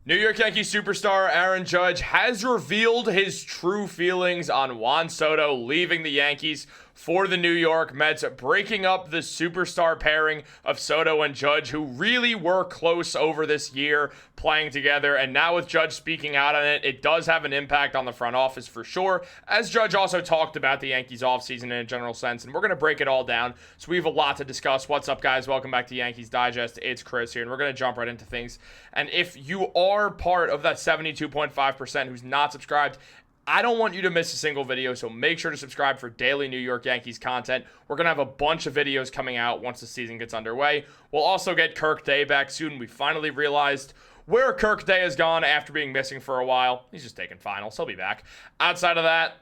New York Yankees superstar Aaron Judge has revealed his true feelings on Juan Soto leaving the Yankees for the New York Mets, breaking up the superstar pairing of Soto and Judge, who really were close over this year playing together. And now with Judge speaking out on it, it does have an impact on the front office for sure, as Judge also talked about the Yankees offseason in a general sense. And we're going to break it all down, so we have a lot to discuss. What's up, guys? Welcome back to Yankees Digest. It's Chris here, and we're going to jump right into things. And if you are part of that 72.5% who's not subscribed, I don't want you to miss a single video, so make sure to subscribe for daily New York Yankees content. We're going to have a bunch of videos coming out once the season gets underway. We'll also get Kirk Day back soon. We finally realized where Kirk Day has gone after being missing for a while. He's just taking finals. He'll be back. Outside of that,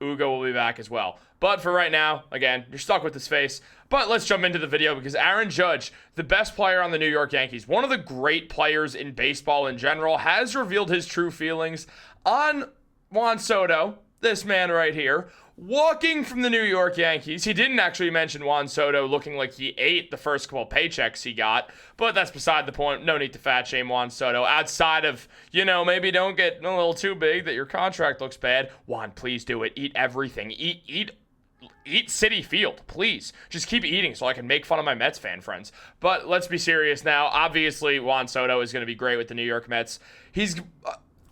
Ugo will be back as well. But for right now, again, you're stuck with his face. But let's jump into the video because Aaron Judge, the best player on the New York Yankees, one of the great players in baseball in general, has revealed his true feelings on Juan Soto, this man right here, walking from the New York Yankees. He didn't actually mention Juan Soto looking like he ate the first couple paychecks he got, but that's beside the point. No need to fat shame Juan Soto. Outside of, maybe don't get a little too big that your contract looks bad. Juan, please do it. Eat everything. Eat Citi Field, please. Just keep eating so I can make fun of my Mets fan friends. But let's be serious now. Obviously, Juan Soto is going to be great with the New York Mets. He's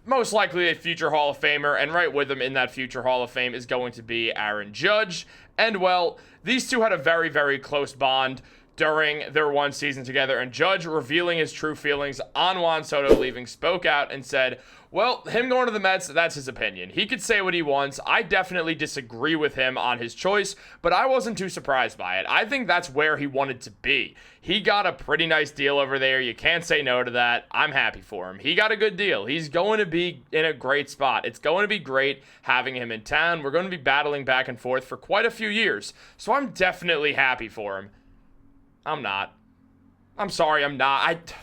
most likely a future Hall of Famer, and right with him in that future Hall of Fame is going to be Aaron Judge. And, well, these two had a very, very close bond during their one season together, and Judge, revealing his true feelings on Juan Soto leaving, spoke out and said, well, him going to the Mets, that's his opinion. He could say what he wants. I definitely disagree with him on his choice, but I wasn't too surprised by it. I think that's where he wanted to be. He got a pretty nice deal over there. You can't say no to that. I'm happy for him. He got a good deal. He's going to be in a great spot. It's going to be great having him in town. We're going to be battling back and forth for quite a few years, so I'm definitely happy for him. I'm not. I'm sorry, I'm not.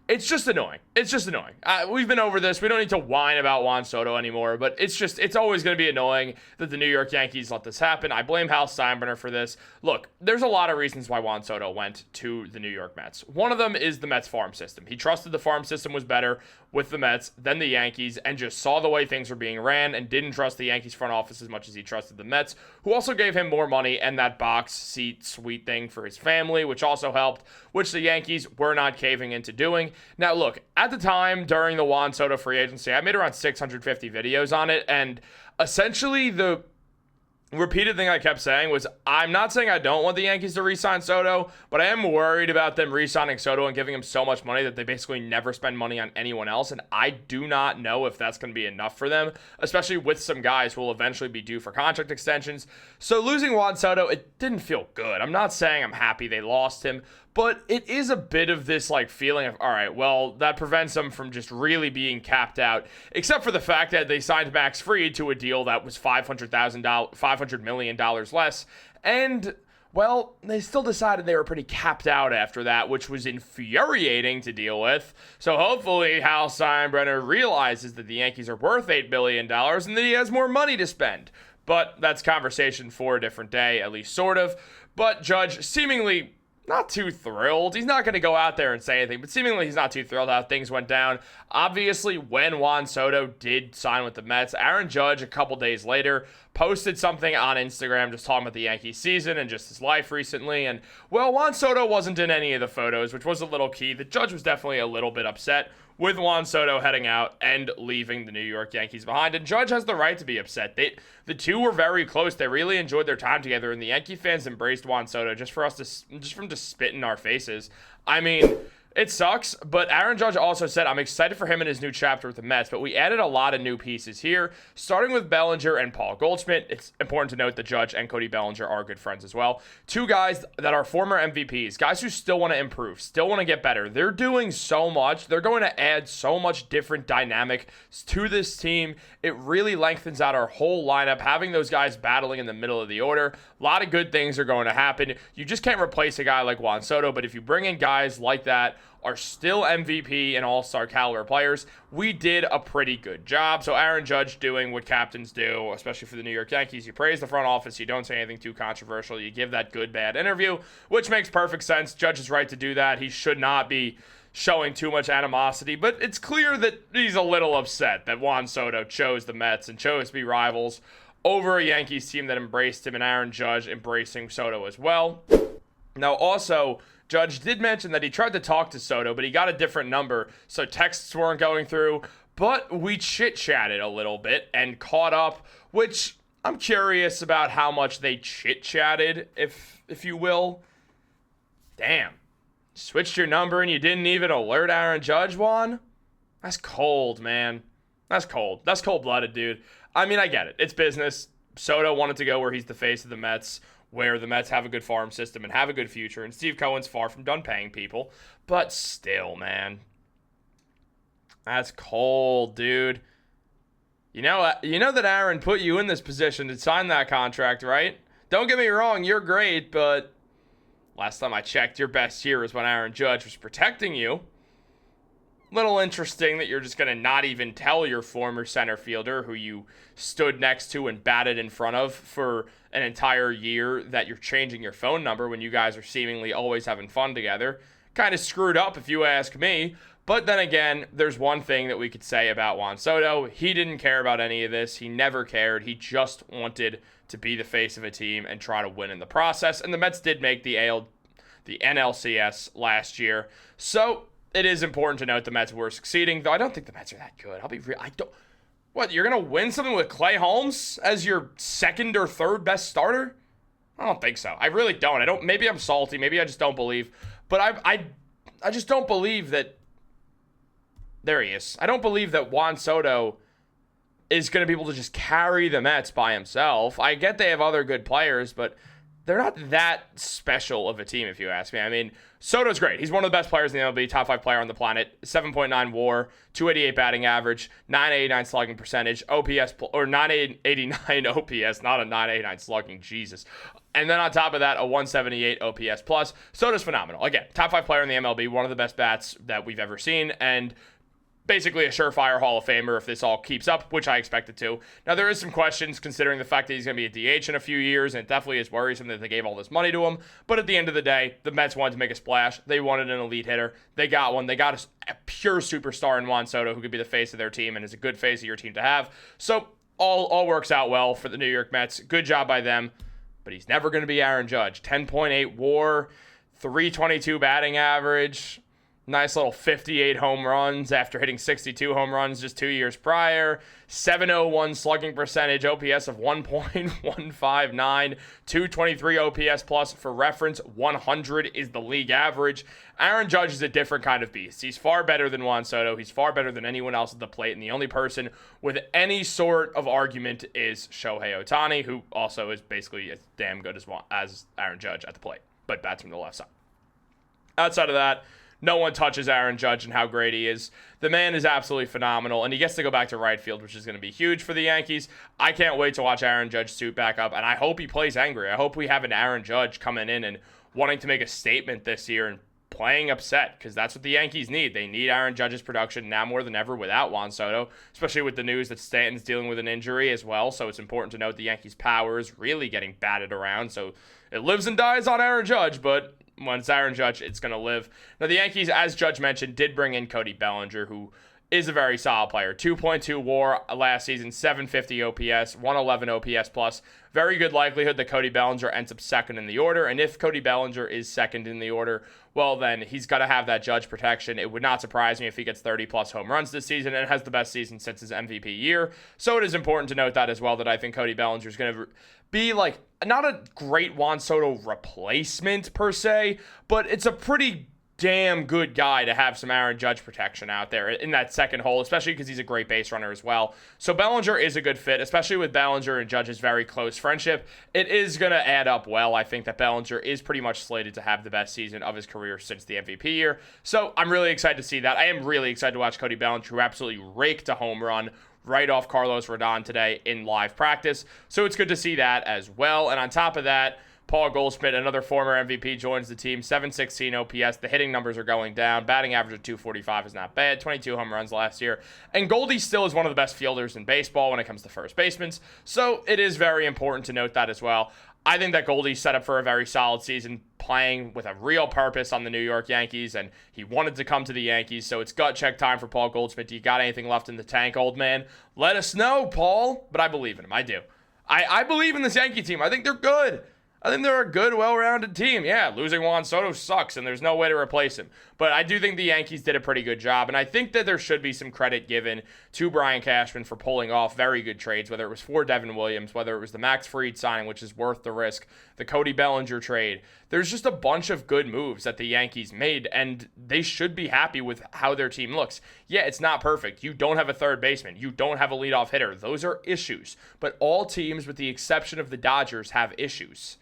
It's just annoying. It's just annoying. We've been over this. We don't need to whine about Juan Soto anymore, but it's always going to be annoying that the New York Yankees let this happen. I blame Hal Steinbrenner for this. Look, there's a lot of reasons why Juan Soto went to the New York Mets. One of them is the Mets farm system. He trusted the farm system was better with the Mets than the Yankees and just saw the way things were being ran and didn't trust the Yankees front office as much as he trusted the Mets, who also gave him more money and that box seat suite thing for his family, which also helped, which the Yankees were not caving into doing. Now, look, at the time during the Juan Soto free agency, I made around 650 videos on it, and essentially the repeated thing I kept saying was, I'm not saying I don't want the Yankees to re-sign Soto, but I am worried about them re-signing Soto and giving him so much money that they basically never spend money on anyone else, and I do not know if that's going to be enough for them, especially with some guys who will eventually be due for contract extensions. So losing Juan Soto, it didn't feel good. I'm not saying I'm happy they lost him, but it is a bit of this feeling of, all right, well, that prevents them from just really being capped out, except for the fact that they signed Max Fried to a deal that was $500 million less, and, well, they still decided they were pretty capped out after that, which was infuriating to deal with. So hopefully Hal Steinbrenner realizes that the Yankees are worth $8 billion and that he has more money to spend. But that's conversation for a different day, at least sort of. But Judge seemingly not too thrilled. He's not going to go out there and say anything, but seemingly he's not too thrilled how things went down. Obviously, when Juan Soto did sign with the Mets, Aaron Judge, a couple days later, posted something on Instagram just talking about the Yankees season and just his life recently. And, well, Juan Soto wasn't in any of the photos, which was a little key. The Judge was definitely a little bit upset with Juan Soto heading out and leaving the New York Yankees behind. And Judge has the right to be upset. The two were very close. They really enjoyed their time together, and the Yankee fans embraced Juan Soto just for him to spit in our faces. I mean, it sucks, but Aaron Judge also said, I'm excited for him in his new chapter with the Mets, but we added a lot of new pieces here, starting with Bellinger and Paul Goldschmidt. It's important to note that Judge and Cody Bellinger are good friends as well. Two guys that are former MVPs, guys who still want to improve, still want to get better. They're doing so much. They're going to add so much different dynamic to this team. It really lengthens out our whole lineup, having those guys battling in the middle of the order. A lot of good things are going to happen. You just can't replace a guy like Juan Soto, but if you bring in guys like that, are still MVP and all-star caliber players, we did a pretty good job. So Aaron Judge doing what captains do, especially for the New York Yankees. You praise the front office. You don't say anything too controversial. You give that good, bad interview, which makes perfect sense. Judge is right to do that. He should not be showing too much animosity, but it's clear that he's a little upset that Juan Soto chose the Mets and chose to be rivals over a Yankees team that embraced him, and Aaron Judge embracing Soto as well. Now, also, Judge did mention that he tried to talk to Soto, but he got a different number, so texts weren't going through. But we chit-chatted a little bit and caught up, which I'm curious about how much they chit-chatted, if you will. Damn. Switched your number and you didn't even alert Aaron Judge, Juan? That's cold, man. That's cold. That's cold-blooded, dude. I mean, I get it. It's business. Soto wanted to go where he's the face of the Mets, where the Mets have a good farm system and have a good future, and Steve Cohen's far from done paying people. But still, man. That's cold, dude. You know that Aaron put you in this position to sign that contract, right? Don't get me wrong, you're great, but last time I checked, your best year was when Aaron Judge was protecting you. Little interesting that you're just going to not even tell your former center fielder who you stood next to and batted in front of for an entire year that you're changing your phone number when you guys are seemingly always having fun together. Kind of screwed up if you ask me. But then again, there's one thing that we could say about Juan Soto. He didn't care about any of this. He never cared. He just wanted to be the face of a team and try to win in the process. And the Mets did make the NLCS last year. So it is important to note the Mets were succeeding, though I don't think the Mets are that good. I'll be real. What, you're going to win something with Clay Holmes as your second or third best starter? I don't think so. I really don't. Maybe I'm salty. Maybe I just don't believe. But I just don't believe that. There he is. I don't believe that Juan Soto is going to be able to just carry the Mets by himself. I get they have other good players, but they're not that special of a team, if you ask me. I mean, Soto's great. He's one of the best players in the MLB, top 5 player on the planet, 7.9 WAR, 288 batting average, 989 slugging percentage, OPS, or 989 OPS, not a 989 slugging, Jesus. And then on top of that, a 178 OPS plus. Soto's phenomenal. Again, top 5 player in the MLB, one of the best bats that we've ever seen, and basically a surefire Hall of Famer if this all keeps up, which I expect it to. Now, there is some questions considering the fact that he's going to be a DH in a few years, and it definitely is worrisome that they gave all this money to him. But at the end of the day, the Mets wanted to make a splash. They wanted an elite hitter. They got one. They got a pure superstar in Juan Soto who could be the face of their team and is a good face of your team to have. So all works out well for the New York Mets. Good job by them. But he's never going to be Aaron Judge. 10.8 WAR, 322 batting average. Nice little 58 home runs after hitting 62 home runs just 2 years prior. 701 slugging percentage, OPS of 1.159, 223 OPS plus. For reference, 100 is the league average. Aaron Judge is a different kind of beast. He's far better than Juan Soto. He's far better than anyone else at the plate. And the only person with any sort of argument is Shohei Ohtani, who also is basically as damn good as Aaron Judge at the plate, but bats from the left side. Outside of that, no one touches Aaron Judge and how great he is. The man is absolutely phenomenal, and he gets to go back to right field, which is going to be huge for the Yankees. I can't wait to watch Aaron Judge suit back up, and I hope he plays angry. I hope we have an Aaron Judge coming in and wanting to make a statement this year and playing upset, because that's what the Yankees need. They need Aaron Judge's production now more than ever without Juan Soto, especially with the news that Stanton's dealing with an injury as well, so it's important to note the Yankees' power is really getting batted around, so it lives and dies on Aaron Judge, but when it's Aaron Judge, it's going to live. Now, the Yankees, as Judge mentioned, did bring in Cody Bellinger, who is a very solid player. 2.2 WAR last season, 750 OPS, 111 OPS plus. Very good likelihood that Cody Bellinger ends up second in the order. And if Cody Bellinger is second in the order, well, then he's got to have that Judge protection. It would not surprise me if he gets 30-plus home runs this season and has the best season since his MVP year. So it is important to note that as well, that I think Cody Bellinger is going to be like not a great Juan Soto replacement per se, but it's a pretty damn good guy to have some Aaron Judge protection out there in that second hole, especially because he's a great base runner as well. So Bellinger is a good fit, especially with Bellinger and Judge's very close friendship. It is going to add up well. I think that Bellinger is pretty much slated to have the best season of his career since the MVP year. So I'm really excited to see that. I am really excited to watch Cody Bellinger, who absolutely raked a home run right off Carlos Rodon today in live practice. So it's good to see that as well. And on top of that, Paul Goldschmidt, another former MVP, joins the team. 716 OPS. The hitting numbers are going down. Batting average of 245 is not bad. 22 home runs last year. And Goldie still is one of the best fielders in baseball when it comes to first basemen. So it is very important to note that as well. I think that Goldie's set up for a very solid season, playing with a real purpose on the New York Yankees, and he wanted to come to the Yankees, so it's gut check time for Paul Goldschmidt. Do you got anything left in the tank, old man? Let us know, Paul. But I believe in him. I do. I believe in this Yankee team. I think they're good. I think they're a good, well-rounded team. Yeah, losing Juan Soto sucks, and there's no way to replace him. But I do think the Yankees did a pretty good job, and I think that there should be some credit given to Brian Cashman for pulling off very good trades, whether it was for Devin Williams, whether it was the Max Fried signing, which is worth the risk, the Cody Bellinger trade. There's just a bunch of good moves that the Yankees made, and they should be happy with how their team looks. Yeah, it's not perfect. You don't have a third baseman. You don't have a leadoff hitter. Those are issues. But all teams, with the exception of the Dodgers, have issues.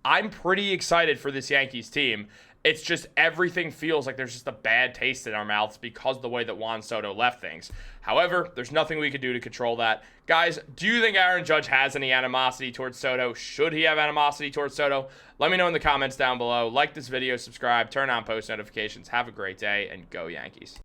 I'm pretty excited for this Yankees team. It's just everything feels like there's just a bad taste in our mouths because of the way that Juan Soto left things. However, there's nothing we can do to control that. Guys, do you think Aaron Judge has any animosity towards Soto? Should he have animosity towards Soto? Let me know in the comments down below. Like this video, subscribe, turn on post notifications. Have a great day, and go Yankees.